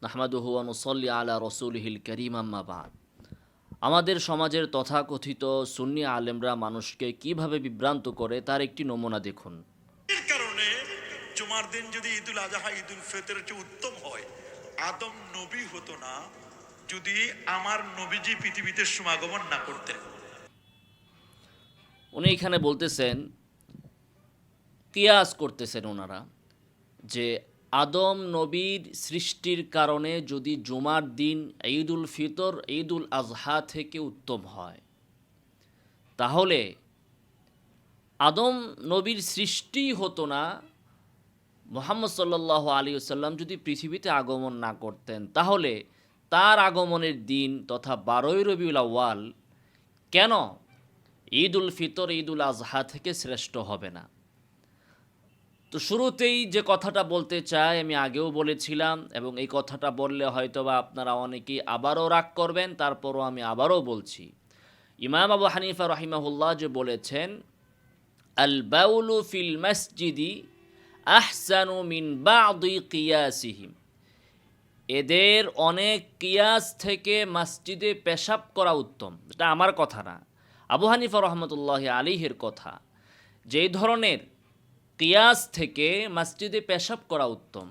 নাহমাদুহু ওয়া নুসাল্লি আলা রাসূলিহিল কারীম, আম্মা বা'দ। আমাদের সমাজের তথাকথিত সুন্নি আলেমরা মানুষকে কিভাবে বিভ্রান্ত করে তার একটি নমুনা দেখুন। এর কারণে জুমার দিন যদি ঈদুল আজহা ঈদুল ফিতরের চেয়ে উত্তম হয়, আদম নবী হতো না যদি আমার নবীজি পৃথিবীতে সমাগমন না করতেন। উনি এখানে বলতেছেন, কিয়াস করতেছেন ওনারা, যে আদম নবীর সৃষ্টির কারণে যদি জুমার দিন ঈদুল ফিতর ঈদুল আজহা থেকে উত্তম হয়, তাহলে আদম নবীর সৃষ্টি হতো না মুহাম্মদ সাল্লাল্লাহু আলাইহি ওয়াসাল্লাম যদি পৃথিবীতে আগমন না করতেন, তাহলে তার আগমনের দিন তথা 12ই রবিউল আউয়াল কেন ঈদুল ফিতর ঈদুল আজহা থেকে শ্রেষ্ঠ হবে না? তো শুরুতেই যে কথাটা বলতে চাই, আমি আগেও বলেছিলাম এবং এই কথাটা বললে হয়তোবা আপনারা অনেকেই আবারও রাগ করবেন, তারপরও আমি আবারও বলছি। ইমাম আবু হানিফা রাহিমাহুল্লাহ যে বলেছেন, আল বাউলু ফিল মসজিদি আহসানু মিন বাদি কিয়াসিহিম, এদের অনেক কিয়াস থেকে মসজিদে পেশাব করা উত্তম। এটা আমার কথা না, আবু হানিফা রহমতুল্লাহ আলাইহির কথা। যেই ধরনের কিয়াস থেকে মসজিদে পেশাব করা উত্তম,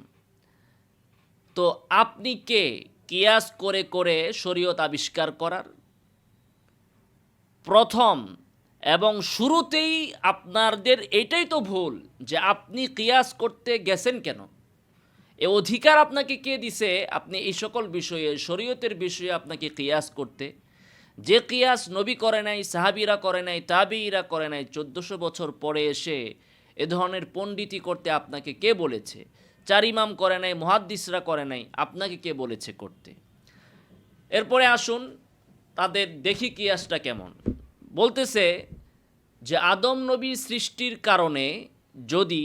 তো আপনি কে কিয়াস করে করে শরীয়ত আবিষ্কার করার? প্রথম এবং শুরুতেই আপনাদের এটাই তো ভুল যে আপনি কিয়াস করতে গেছেন কেন? এ অধিকার আপনাকে কে দিছে আপনি এই সকল বিষয়ে শরীয়তের বিষয়ে আপনাকে কিয়াস করতে? যে কিয়াস নবী করে নাই, সাহাবীরা করে নাই, তাবিঈরা করে নাই, 1400 বছর পরে এসে এ ধরনের পণ্ডিতি করতে আপনাকে কে বলেছে? চার ইমাম করে নাই, মুহাদ্দিসরা করে নাই, আপনাকে কে বলেছে করতে? এরপরে আসুন তাদের দেখি কিয়াসটা কেমন। বলতেছে যে আদম নবীর সৃষ্টির কারণে যদি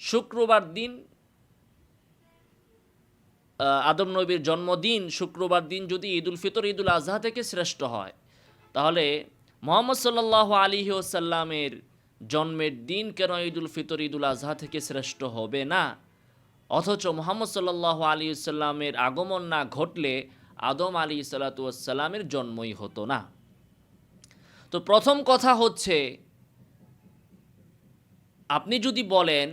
শুক্রবার দিন, আদম নবীর জন্মদিন শুক্রবার দিন যদি ঈদুল ফিতর ঈদুল আজহা থেকে শ্রেষ্ঠ হয়, তাহলে মুহাম্মদ সাল্লাল্লাহু আলাইহি ওয়াসাল্লামের জন্মের দিন কেন ঈদুল ফিতর ঈদুল আজহা থেকে শ্রেষ্ঠ হবে না? অথচ মুহাম্মদ সাল্লাল্লাহু আলাইহি ওয়াসাল্লামের আগমন না ঘটলে আদম আলাইহিস সালাতু ওয়াস সালামের জন্মই হতো না। তো প্রথম কথা হচ্ছে, আপনি যদি বলেন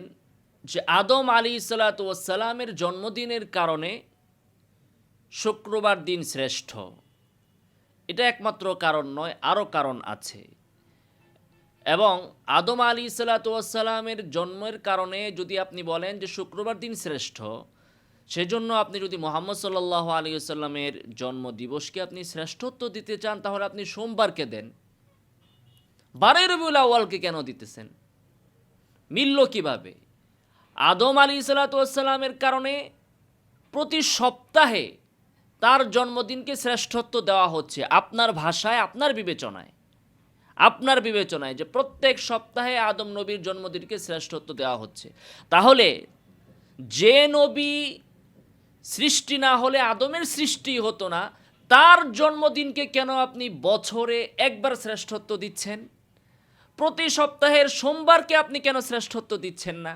যে আদম আলাইহিস সালাতু ওয়াস সালামের জন্মদিনের কারণে শুক্রবার দিন শ্রেষ্ঠ, এটা একমাত্র কারণ নয়, আরও কারণ আছে। এবং আদম আলাইহিস সালাতু ওয়াস সালামের জন্মের কারণে যদি আপনি বলেন যে শুক্রবার দিন শ্রেষ্ঠ, সেজন্য আপনি যদি মুহাম্মদ সাল্লাল্লাহু আলাইহি ওয়াসাল্লামের জন্মদিবসকে আপনি শ্রেষ্ঠত্ব দিতে চান, তাহলে আপনি সোমবারকে দেন। 12ই রবিউল আউয়ালকে কেন দিতেছেন? মিলল কিভাবে? আদম আলাইহিস সালাতু ওয়াস সালামের কারণে প্রতি সপ্তাহে তার জন্মদিনকে শ্রেষ্ঠত্ব দেওয়া হচ্ছে। আপনার ভাষায়, আপনার বিবেচনায় যে প্রত্যেক সপ্তাহে আদম নবীর জন্মদিনকে শ্রেষ্ঠত্ব দেওয়া হচ্ছে। তাহলে যে নবী সৃষ্টি না হলে আদমের সৃষ্টি হতো না, তার জন্মদিনকে কেন আপনি বছরে একবার শ্রেষ্ঠত্ব দিচ্ছেন? প্রতি সপ্তাহের সোমবারকে আপনি কেন শ্রেষ্ঠত্ব দিচ্ছেন না?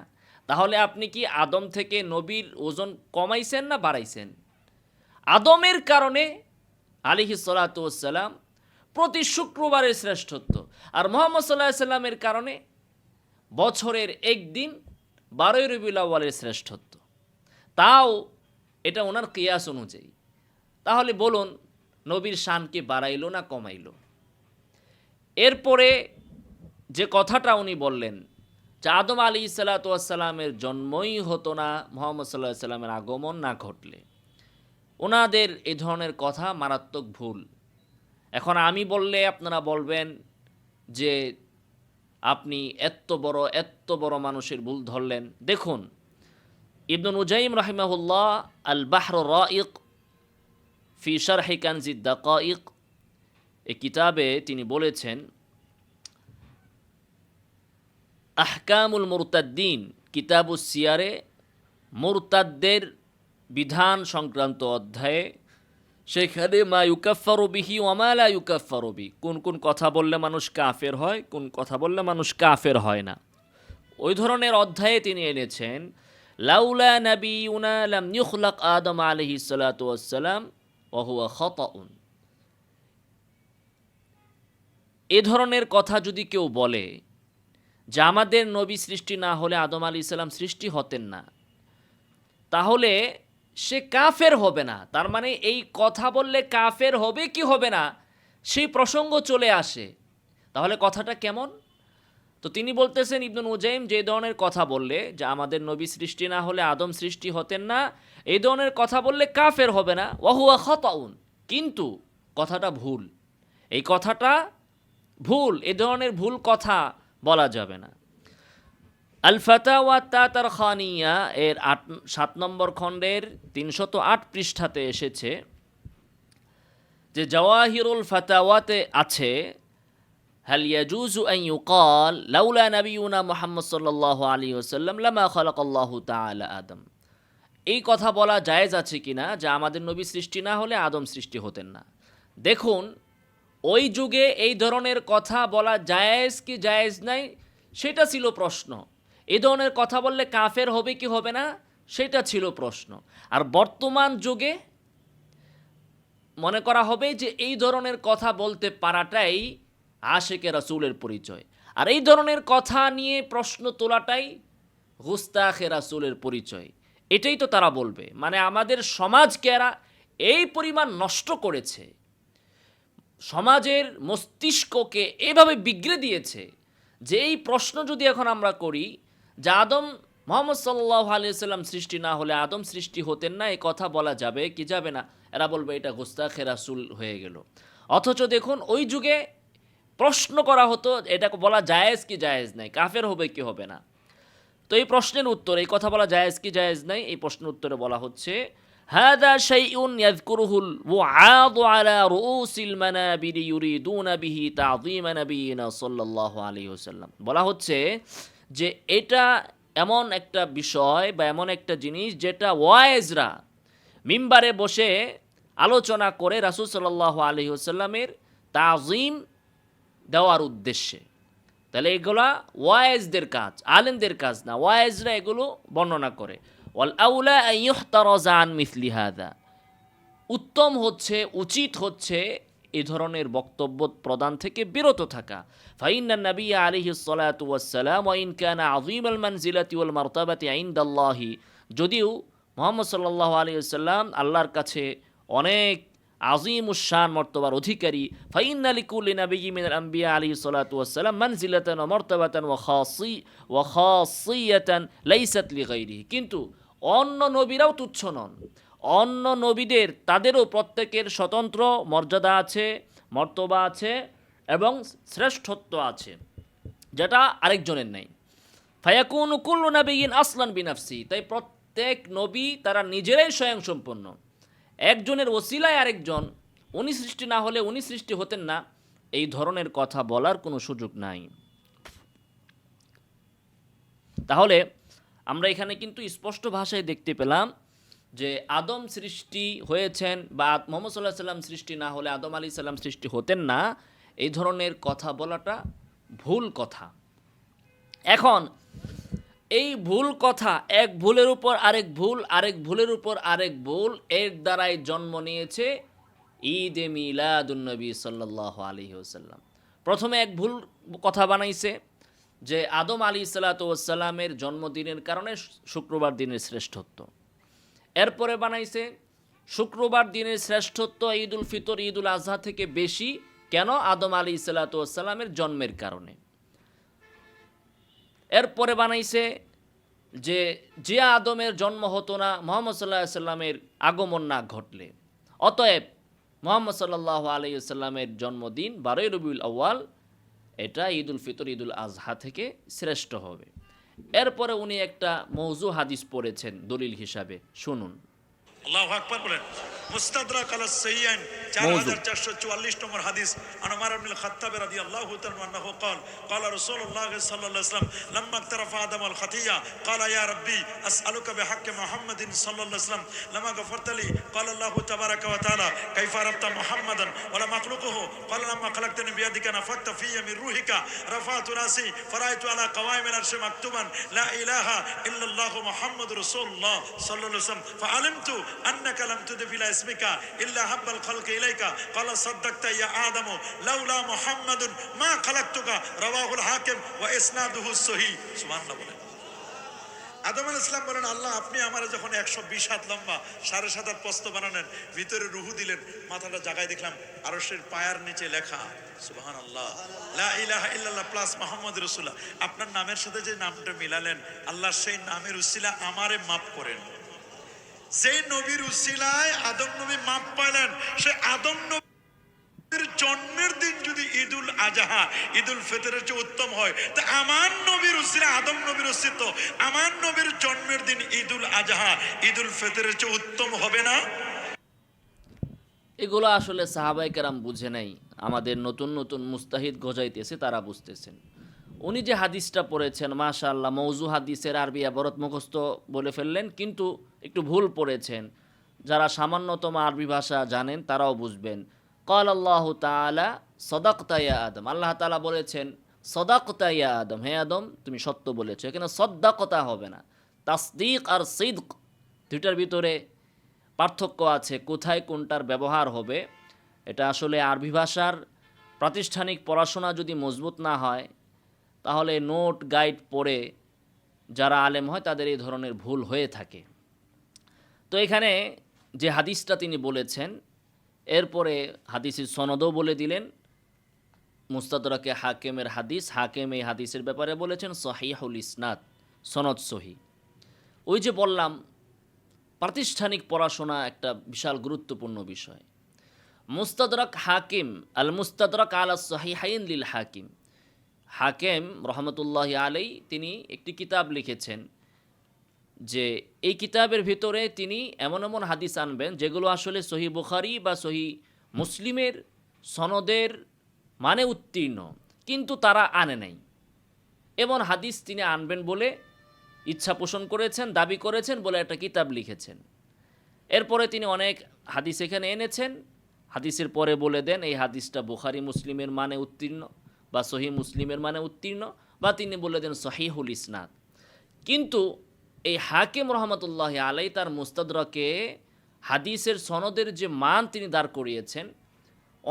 তাহলে আপনি কি আদম থেকে নবীর ওজন কমাইছেন না বাড়াইছেন? আদমের কারণে আলাইহিস সালাতু ওয়াস সালাম প্রতি শুক্রবারের শ্রেষ্ঠত্ব, আর মুহাম্মদ সাল্লাল্লাহু আলাইহি সাল্লামের কারণে বছরের একদিন 12ই রবিউল আউয়ালের শ্রেষ্ঠত্ব। তাও এটা ওনার কিয়াস অনুযায়ী। তাহলে বলুন, নবীর শানকে বাড়াইলো না কমাইলো? এরপরে যে কথাটা উনি বললেন যে আদম আলাইহিস সালাতু ওয়াস সালামের জন্মই হতো না মুহাম্মদ সাল্লাল্লাহু আলাইহি সাল্লামের আগমন না ঘটলে, ওনাদের এই ধরনের কথা মারাত্মক ভুল। এখন আমি বললে আপনারা বলবেন যে আপনি এত বড় মানুষের ভুল ধরলেন। দেখুন, ইবনে নুজাইম রাহিমাহুল্লাহ আল বাহরুর রাইক ফি শারহি কানজিদ দাকাইক, এই কিতাবে তিনি বলেছেন, আহকামুল মুরতাদ্দিন কিতাবুস সিয়ারে মুরতাদদের বিধান সংক্রান্ত অধ্যায়ে, সেখানে মা ইউকাফফারু বিহি ওয়া মা লা ইউকাফফারু বি, কোন কোন কথা বললে মানুষ কাফের হয়, কোন কথা বললে মানুষ কাফের হয় না, ওই ধরনের অধ্যায়ে তিনি এনেছেন লাউলা নাবিয়ুনা লাম ইউখলাক আদম আলাইহিস সালাতু ওয়াস সালাম ওয়া হুয়া খাতাউন। এ ধরনের কথা যদি কেউ বলে যে আমাদের নবী সৃষ্টি না হলে আদম আলাইহিস সালাম সৃষ্টি হতেন না, তাহলে সে কাফের হবে না। তার মানে এই কথা বললে কাফের হবে কি হবে না সেই প্রসঙ্গ চলে আসে। তাহলে কথাটা কেমন? তো তিনি বলতেছেন ইবনে নুজাইম যে ধরনের কথা বললে যে আমাদের নবী সৃষ্টি না হলে আদম সৃষ্টি হতেন না, এই ধরনের কথা বললে কাফের হবে না, ওয়াহুয়া খাতাউন, কিন্তু কথাটা ভুল। এই কথাটা ভুল, এ ধরনের ভুল কথা বলা যাবে না। আল ফাতাওয়া তাতার খানিয়া এর 7 নম্বর খণ্ডের 308 পৃষ্ঠাতে এসেছে যে জাওয়াহিরুল ফাতাওয়াতে আছে হাল ইয়াজুজু আন ইউকাল লাউলা নাবিয়ুনা মুহাম্মদ সাল্লাল্লাহু আলাইহি ওয়াসাল্লাম লামা খালাকাল্লাহু তাআলা আদম। এই কথা বলা জায়েজ আছে কিনা যে আমাদের নবী সৃষ্টি না হলে আদম সৃষ্টি হতেন না। দেখুন, ওই যুগে এই ধরনের কথা বলা জায়েজ কি জায়েজ নাই সেটা ছিল প্রশ্ন। এই ধরনের কথা বললে কাফের হবে কি হবে না সেটা ছিল প্রশ্ন। আর বর্তমান যুগে মনে করা হবে যে এই ধরনের কথা বলতে পারাটাই আশেকে রাসূলের পরিচয়, আর এই ধরনের কথা নিয়ে প্রশ্ন তোলাটাই গুস্তাখে রাসূলের পরিচয়। এটাই তো তারা বলবে। মানে আমাদের সমাজকে এরা এই পরিমাণ নষ্ট করেছে, সমাজের মস্তিষ্ককে এভাবে বিগড়ে দিয়েছে যে এই প্রশ্ন যদি এখন আমরা করি যে আদম মুহাম্মদ সাল্লাল্লাহু আলাইহি সাল্লাম সৃষ্টি না হলে আদম সৃষ্টি হতেন না, এই কথা বলা যাবে কি যাবে না? এরা বলবে এটা গুস্তাখে রাসূল হয়ে গেল। অথচ দেখুন ওই যুগে প্রশ্ন করা হতো এটা বলা জায়েজ কি জায়েজ নাই, কাফের হবে কি হবে না। তো এই প্রশ্নের উত্তর, এই কথা বলা জায়েজ কি জায়েজ নাই, এই প্রশ্নের উত্তরে বলা হচ্ছে হাদা শাইউন ইয়াযকুরুহুল ওয়াআদ আলা রুউসিল মানাবির ইউরিদুনা বিহি তাযীমা নবিয়িনা সাল্লাল্লাহু আলাইহি ওয়াসাল্লাম। বলা হচ্ছে যে এটা এমন একটা বিষয় বা এমন একটা জিনিস যেটা ওয়াইজরা মিম্বারে বসে আলোচনা করে রাসূল সাল্লাল্লাহু আলাইহি ওয়াসাল্লামের তাযীম দেওয়ার উদ্দেশ্যে। তাহলে এগুলা ওয়াইজদের কাজ, আলেমদের কাজ না, ওয়াইজরা এগুলো বর্ণনা করে। ওয়াল আউলা আন ইহতারাজা আন মিসলি হাদা, উত্তম হচ্ছে, উচিত হচ্ছে এই ধরনের বক্তব্য প্রদান থেকে বিরত থাকা। ফাইন্নান নবী আলাইহিস সালাতু ওয়াস সালাম ওয়া ইন কানা আযীমাল মানজিলাতি ওয়াল মারতাবাতি ইনদাল্লাহি, যদিও মুহাম্মদ সাল্লাল্লাহু আলাইহি ওয়াসাল্লাম আল্লাহর কাছে অনেক আজিমুশ শান মর্তবার অধিকারী, ফাইন্না লিকুল্লি নাবিয়্যিন মিনাল আম্বিয়া আলাইহিস সালাতু ওয়াস সালাম মানজিলাতান ওয়া মারতাবাতান ওয়া খাসিয়াতান লাইসাত লিগাইরিহি, কিন্তু অন্য নবীরাও তুচ্ছ নন। অন্য নবীদের তাদেরও প্রত্যেকের স্বতন্ত্র মর্যাদা আছে, মর্তবা আছে এবং শ্রেষ্ঠত্ব আছে, যেটা আরেকজনের নাই। ফায়াকুনু কুল্লু নাবিয়্যিন আসলান বিনাফসি, তাই প্রত্যেক নবী তারা নিজেরাই স্বয়ংসম্পন্ন। একজনের ওসিলায় আরেকজন, উনি সৃষ্টি না হলে উনি সৃষ্টি হতেন না, এই ধরনের কথা বলার কোনো সুযোগ নাই। তাহলে আমরা এখানে কিন্তু স্পষ্ট ভাষায় দেখতে পেলাম যে আদম সৃষ্টি হয়েছেন বা মুহাম্মদ সাল্লাল্লাহু আলাইহি সাল্লাম সৃষ্টি না হলে আদম আলাইহিস সালাম সৃষ্টি হতেন না, এই ধরনের কথা বলাটা ভুল কথা। এখন এই ভুল কথা, এক ভুলের উপর আরেক ভুল, আরেক ভুলের উপর আরেক ভুল, এর দ্বারাই জন্ম নিয়েছে ঈদে মিলাদুন্নবী সাল্লাল্লাহু আলাইহি ওয়াসাল্লাম। প্রথমে এক ভুল কথা বানাইছে যে আদম আলাইহিসসালাতু ওয়াসসালামের জন্মদিনের কারণে শুক্রবার দিনের শ্রেষ্ঠত্ব। এরপরে বানাইছে শুক্রবার দিনের শ্রেষ্ঠত্ব ঈদুল ফিতর, ঈদুল আজহা থেকে বেশি। কেন? আদম আলাইহিসসালাতু ওয়াসসালামের জন্মের কারণে। এরপরে বানাইছে যে আদমের জন্ম হতো না মুহাম্মদ সাল্লাল্লাহু আলাইহি সাল্লামের আগমন না ঘটলে, অতএব মুহাম্মদ সাল্লাল্লাহু আলাইহি সাল্লামের জন্মদিন 12ই রবিউল আউয়াল, এটা ঈদুল ফিতর, ঈদুল আজহা থেকে শ্রেষ্ঠ হবে। এরপরে উনি একটা মওযু হাদিস পড়েছেন দলিল হিসাবে, শুনুন। আল্লাহু আকবার বলেন। মুস্তাদরাক আলা সাইয়্যান মওযু। 4444 নম্বর হাদিস, আন উমর ইবনে খাত্তাব রাদিয়াল্লাহু তাআলা আনহু قال قال رسول الله صلى الله عليه وسلم لما اقترف آدم الخطيئة قال يا ربي أسألك بحق محمد صلى الله عليه وسلم لما غفرت لي قال الله تبارك وتعالى كيف عرفت محمدا ولم أخلقه قال لما خلقتني بيدك نفخت في من روحك رفعت رأسي فرأيت على قوائم العرش مكتوبا لا إله إلا الله محمد رسول الله صلى الله عليه وسلم فعلمت أنك لم تضف إلى اسمك إلا حب الخلق إليك قال صدقت يا آدم لولا محمد ما خلقتك رواه الحاكم وإسناده صحيح سبحان الله বলেন। আদম আলাইহিস সালাম বলেন, আল্লাহ আপনি আমার যখন 120 হাত লম্বা 7.5 হাত প্রস্থ বানালেন, ভিতরে রুহু দিলেন, মাথাটা জায়গায় দেখলাম আরশের পায়ার নিচে লেখা সুবহানাল্লাহ লা ইলাহা ইল্লাল্লাহ প্লাস মুহাম্মদ রাসূলুল্লাহ। আপনার নামের সাথে যে নামটা মিলালেন, আল্লাহ সেই নামের উসিলা আমারে মাফ করেন। যে নবীর উসিলায় আদম নবী মাপ পাইলেন, সে আদম নবীর জন্মের দিন যদি ঈদুল আজহা ঈদুল ফিতরের চেয়ে উত্তম হয়, তা আমার নবীর উসিলা আদম নবীর অস্তিত্ব আমার নবীর জন্মের দিন ঈদুল আজহা ঈদুল ফিতরের চেয়ে উত্তম হবে না? এগুলো আসলে সাহাবায়ে কেরাম বুঝে নাই, আমাদের নতুন নতুন মুস্তাহিদ গজাইতেছে তারা বুঝতেছেন। উনি যে হাদিসটা পড়েছেন মাশাআল্লাহ মওযু হাদিসের আরবি ইবারত মুখস্থ বলে ফেললেন, কিন্তু একটু ভুল পড়েছেন। যারা সামান্যতম আরবি ভাষা জানেন তারাও বুঝবেন। ক্বাল আল্লাহু তাআলা সাদাকতা ইয়া আদম, আল্লাহ তাআলা বলেছেন সাদাকতা ইয়া আদম, হে আদম তুমি সত্য বলেছো। এখানে সাদাকতা হবে না, তাসদীক আর সিদক দুইটার ভিতরে পার্থক্য আছে। কোথায় কোনটার ব্যবহার হবে এটা আসলে আরবি ভাষার প্রাতিষ্ঠানিক পড়াশোনা যদি মজবুত না হয়, তাহলে নোট গাইড পড়ে যারা আলেম হয় তাদের এই ধরনের ভুল হয়ে থাকে। তো এখানে যে হাদিসটা তিনি বলেছেন, এরপরে হাদিসের সনদও বলে দিলেন। মুস্তাদরাকে হাকিমের হাদিস, হাকিম এই হাদিসের ব্যাপারে বলেছেন সহিহুল ইসনাদ, সনদ সহি। ওই যে বললাম প্রাতিষ্ঠানিক পড়াশোনা একটা বিশাল গুরুত্বপূর্ণ বিষয়। মুস্তাদরাক হাকিম, আল মুস্তাদরাক আলা সহিহাইন লিল হাকিম, হাকিম রহমতুল্লাহি আলাই তিনি একটি কিতাব লিখেছেন, যে এই কিতাবের ভিতরে তিনি এমন এমন হাদিস আনবেন যেগুলো আসলে সহি বুখারী বা সহি মুসলিমের সনদের মানে উত্তীর্ণ, কিন্তু তারা আনে নাই। এমন হাদিস তিনি আনবেন বলে ইচ্ছা পোষণ করেছেন, দাবি করেছেন বলে একটা কিতাব লিখেছেন। এরপরে তিনি অনেক হাদিস এখানে এনেছেন, হাদিসের পরে বলে দেন এই হাদিসটা বুখারী মুসলিমের মানে উত্তীর্ণ বা সহি মুসলিমের মানে উত্তীর্ণ, বা তিনি বলে দেন সহিহুল ইসনাদ। কিন্তু এই হাকিম রহমতুল্লাহ আলাই তার মুস্তাদরাকে হাদিসের সনদের যে মান তিনি দাঁড় করিয়েছেন,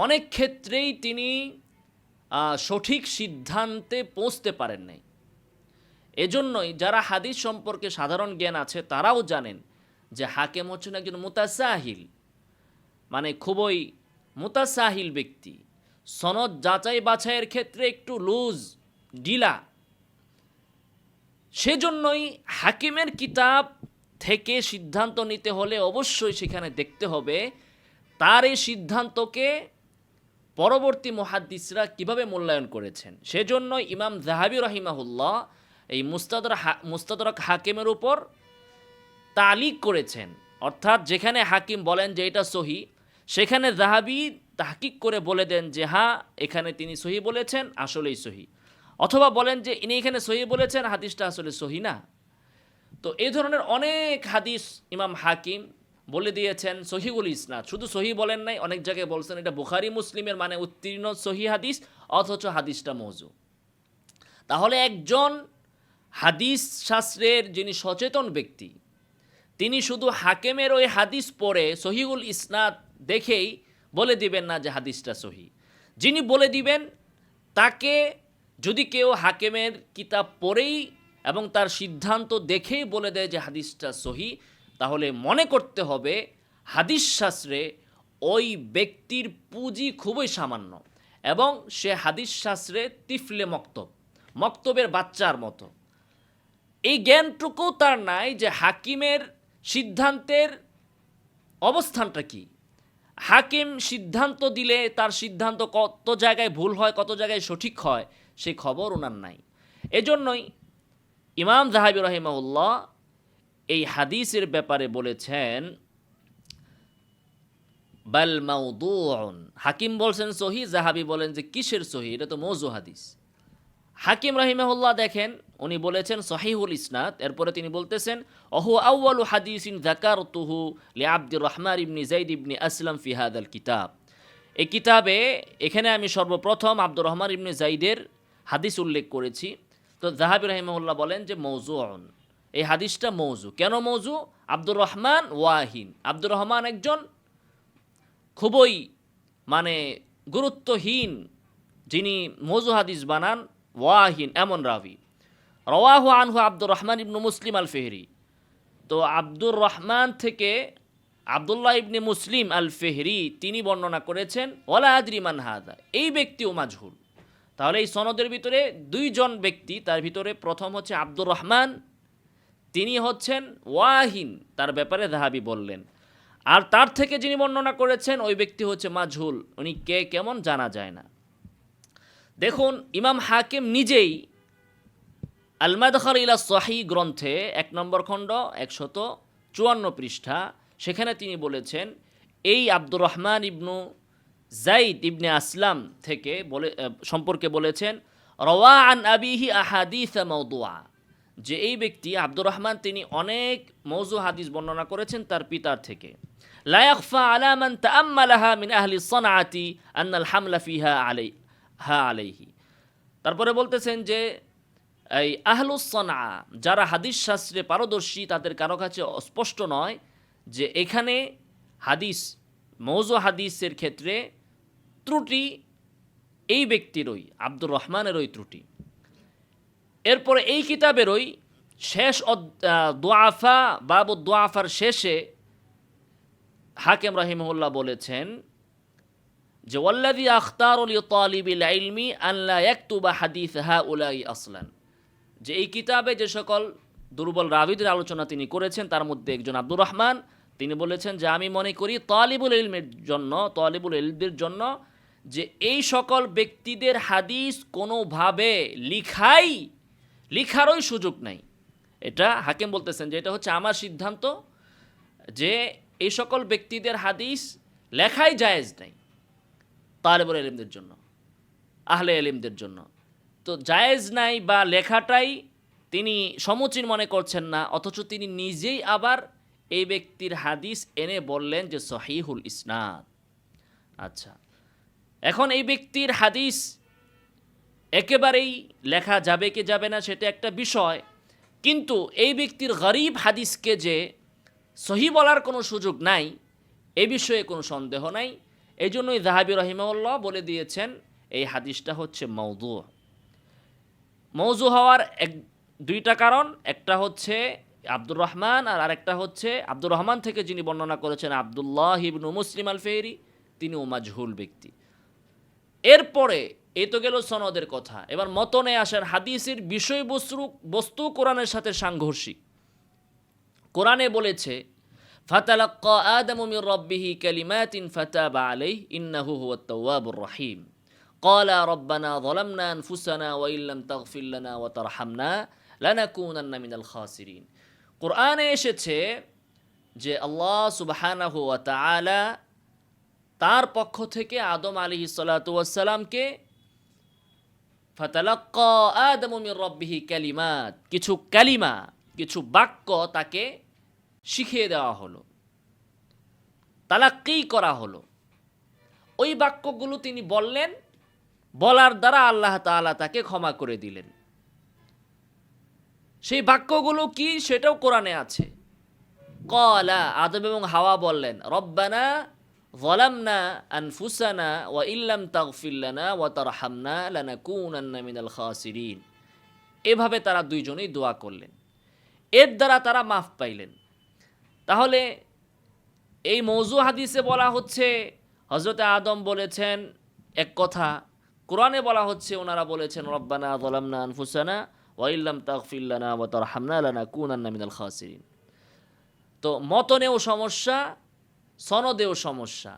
অনেক ক্ষেত্রেই তিনি সঠিক সিদ্ধান্তে পৌঁছতে পারেন নাই। এজন্যই যারা হাদিস সম্পর্কে সাধারণ জ্ঞান আছে তারাও জানেন যে হাকিম হচ্ছেন একজন মুতাসাহিল, মানে খুবই মুতাসাহিল ব্যক্তি। সনদ যাচাই বাছাইয়ের ক্ষেত্রে একটু লুজ, ঢিলা। সেজন্যই হাকিমের কিতাব থেকে সিদ্ধান্ত নিতে হলে অবশ্যই সেখানে দেখতে হবে তার এই সিদ্ধান্তকে পরবর্তী মুহাদ্দিসরা কিভাবে মূল্যায়ন করেছেন। সেজন্য ইমাম যাহাবী রাহিমাহুল্লাহ এই মুস্তাদরাক হাকিমের উপর তালিক করেছেন, অর্থাৎ যেখানে হাকিম বলেন যে এটা সহি, সেখানে যাহাবী তাহকিক করে বলে দেন যে হ্যাঁ এখানে তিনি সহি বলেছেন, আসলেই সহি। অথবা বলেন যে ইনি এখানে সহি বলেছেন, হাদিসটা আসলে সহি না। তো এই ধরনের অনেক হাদিস ইমাম হাকিম বলে দিয়েছেন সহিহুল ইসনাদ, শুধু সহি বলেন নাই, অনেক জায়গায় বলছেন এটা বুখারী মুসলিমের মানে উত্তীর্ণ সহি হাদিস, অথচ হাদিসটা মওযু। তাহলে একজন হাদিস শাস্ত্রের যিনি সচেতন ব্যক্তি, তিনি শুধু হাকিমের ওই হাদিস পড়ে সহিহুল ইসনাদ দেখেই বলে দিবেন না যে হাদিসটা সহি। যিনি বলে দিবেন তাকে যদি কেউ হাকিমের কিতাব পড়েই এবং তার সিদ্ধান্ত দেখেই বলে দেয় যে হাদিসটা সহি, তাহলে মনে করতে হবে হাদিস শাস্ত্রে ওই ব্যক্তির পুঁজি খুবই সামান্য এবং সে হাদিস শাস্ত্রে তিফলে মক্তবের বাচ্চার মতো। এই জ্ঞানটুকু তার নাই যে হাকিমের সিদ্ধান্তের অবস্থানটা কি। হাকিম সিদ্ধান্ত দিলে তার সিদ্ধান্ত কত জায়গায় ভুল হয়, কত জায়গায় সঠিক হয়, সেই খবর ওনার নাই। এজন্যই ইমাম যাহাবী রাহিমাহুল্লাহ এই হাদিসের ব্যাপারে বলেছেন বাল মাউদুউন। হাকিম বলছেন সহি, যাহাবি বলেন যে কিসের সহি, এটা তো মওযু হাদিস। হাকিম রাহিমাহুল্লাহ দেখেন উনি বলেছেন সহিহুল ইসনাদ, এরপরে তিনি বলতেছেন অহু আউয়ালু হাদিসিন যাকারতুহু লিআবদুর রহমান ইবনে যায়েদ ইবনে আসলাম ফি হাদাল কিতাব। এই কিতাবে এখানে আমি সর্বপ্রথম আব্দুর রহমান ইবনে যায়েদের হাদিস উল্লেখ করেছি। তো যাহাবি রাহিমাহুল্লাহ বলেন যে মওযুউন, এই হাদিসটা মওযু। কেন মওযু? আব্দুর রহমান ওয়াহিন, আব্দুর রহমান একজন খুবই মানে গুরুত্বহীন, যিনি মওযু হাদিস বানান, ওয়াহিন এমন রাবি। রওয়াহু আনহু আব্দুর রহমান ইবনু মুসলিম আল ফেহরি। তো আব্দুর রহমান থেকে আবদুল্লাহ ইবনে মুসলিম আল ফেহরি তিনি বর্ণনা করেছেন ওয়ালা আদরি মান হাদা, এই ব্যক্তিও মাজহুল। তাহলে এই সনদের ভিতরে দুইজন ব্যক্তি, তার ভিতরে প্রথম হচ্ছে আব্দুর রহমান, তিনি হচ্ছেন ওয়াহিন, তার ব্যাপারে যাহাবি বললেন। আর তার থেকে যিনি বর্ণনা করেছেন ওই ব্যক্তি হচ্ছে মাজহুল, উনি কে কেমন জানা যায় না। দেখুন ইমাম হাকিম নিজেই আল মাদখাল ইলা সহিহ গ্রন্থে 1 নম্বর খণ্ড 154 পৃষ্ঠা, সেখানে তিনি বলেছেন এই আব্দুর রহমান ইবনু যায়েদ ইবনে আসলাম থেকে সম্পর্কে বলেছেন রওয়া আন আবিহি আহাদিস মাওদুআ, যে এই ব্যক্তি আব্দুর রহমান তিনি অনেক মওযু হাদিস বর্ণনা করেছেন তার পিতার থেকে। লা ইয়াখফা আলা মান তাআম্মালাহা মিন আহলি সনআতি আন্নাল হামলা ফিহা আলাইহি। তারপরে বলতেছেন যে এই আহলুস সনআ যারা হাদিস শাস্ত্রে পারদর্শী তাদের কারো কাছে স্পষ্ট নয় যে এখানে হাদিস মওযু হাদিসের ক্ষেত্রে ত্রুটি এই ব্যক্তিরই, আব্দুর রহমানেরই ত্রুটি। এরপরে এই কিতাবেরই শেষ দুআফা বাবু দুআফার শেষে হাকিম রাহিমাহুল্লাহ বলেছেন যে ওয়াল্লাযী আখতারু লিতালিবিল ইলমি আন লা ইয়াকতুবা হাদিস হাউলাই আসলান, যে এই কিতাবে যে সকল দুর্বল রাবীদের আলোচনা তিনি করেছেন তার মধ্যে একজন আব্দুর রহমান, তিনি বলেছেন যে আমি মনে করি তালিবুল ইলমের জন্য যে এই সকল ব্যক্তিদের হাদিস কোনোভাবে লিখারই সুযোগ নাই। এটা হাকিম বলতেছেন যে এটা হচ্ছে আমার সিদ্ধান্ত যে এই সকল ব্যক্তিদের হাদিস লেখাই জায়েজ নাই তালেবুল ইলমদের জন্য, আহলে ইলমদের জন্য। তো জায়েজ নাই বা লেখাটাই তিনি সমুচীন মনে করছেন না, অথচ তিনি নিজেই আবার এই ব্যক্তির হাদিস এনে বললেন যে সহিহুল ইসনাদ। আচ্ছা, এখন এই ব্যক্তির হাদিস একেবারেই লেখা যাবে কি যাবে না সেটা একটা বিষয়, কিন্তু এই ব্যক্তির গরীব হাদিসকে যে সহি বলার কোনো সুযোগ নাই এ বিষয়ে কোনো সন্দেহ নাই। এই জন্যই যাহাবি রাহিমাহুল্লাহ বলে দিয়েছেন এই হাদিসটা হচ্ছে মওযু। মওযু হওয়ার দুইটা কারণ, একটা হচ্ছে আব্দুর রহমান আর আরেকটা হচ্ছে আব্দুর রহমান থেকে যিনি বর্ণনা করেছেন আবদুল্লাহ ইবনু মুসলিম আল ফেহরি, তিনিও মাজহুল ব্যক্তি। এরপরে এই তো গেল সনদের কথা, এবার মতনে আসেন হাদিসের বিষয়বস্তু কোরআনের সাথে সাংঘর্ষিক। কোরআনে বলেছে ফাতালাক্কা আদামু মির রাব্বিহি কালিমাতিন ফাতাবা আলাইহি ইন্নাহু হুয়াত তাওয়াবুর রহিম ক্বালা রাব্বানা যালামনা আনফুসানা ওয়া ইল্লাম তাগফির লানা ওয়া তারহামনা লানাকুনান্না মিনাল খাসিরিন। কোরআনে এসেছে যে আল্লাহ সুবহানাহু ওয়া তাআলা তার পক্ষ থেকে আদম আলাইহিস সালাতু ওয়াস সালামকে ফাতালাক্কা আদামু মির রাব্বিহি কালিমাত, কিছু কালিমা, কিছু বাক্য তাকে শিখিয়ে দেওয়া হলো, তালাক্কি করা হলো। ওই বাক্যগুলো তিনি বললেন, বলার দ্বারা আল্লাহ তাআলা তাকে ক্ষমা করে দিলেন। সেই বাক্যগুলো কি সেটাও কোরআনে আছে। ক্বালা, আদম এবং হাওয়া বললেন রব্বানা যালামনা আনফুসানা ওয়া ইল্লাম তাগফির লানা ওয়া তারহামনা লানাকুনান্না মিনাল খাসিরিন। এভাবে তারা দুইজনেই দোয়া করলেন, এর দ্বারা তারা মাফ পাইলেন। তাহলে এই মওযু হাদিসে বলা হচ্ছে হযরতে আদম বলেছেন এক কথা, কোরআনে বলা হচ্ছে ওনারা বলেছেন রব্বানা যালামনা আনফুসানা ওয়া ইল্লাম তাগফির লানা ওয়া তারহামনা লানাকুনান্না মিনাল খাসিরিন। তো মতনেও সমস্যা, সনদেও সমস্যা।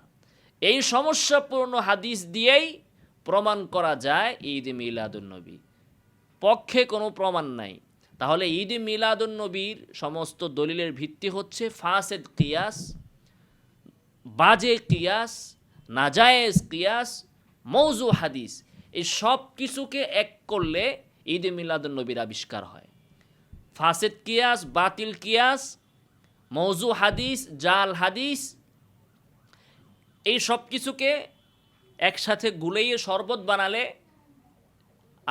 এই সমস্যাপূর্ণ হাদিস দিয়েই প্রমাণ করা যায় ঈদ মিলাদুন নবী, পক্ষে কোনো প্রমাণ নাই। তাহলে ঈদ মিলাদুন নবীর সমস্ত দলিলের ভিত্তি হচ্ছে ফাসেদ কিয়াস, বাজে কিয়াস, নাজায়েজ কিয়াস, মৌজু হাদিস, এই সব কিছুকে এক করলে ঈদে মিলাদুন্নবীর আবিষ্কার হয়। ফাসেদ কিয়াস, বাতিল কিয়াস, মৌজু হাদিস, জাল হাদিস, এই সব কিছুকে একসাথে গুলেইয়ে শরবত বানালে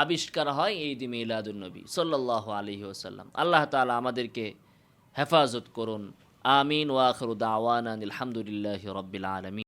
আবিষ্কার হয় ঈদে মিলাদুন্নবী সাল্লাল্লাহু আলাইহি ওয়াসাল্লাম। আল্লাহ তাআলা আমাদেরকে হেফাজত করুন। আমিন ওয়া আখিরু দাওয়ানা আলহামদুলিল্লাহি রাব্বিল আলামিন।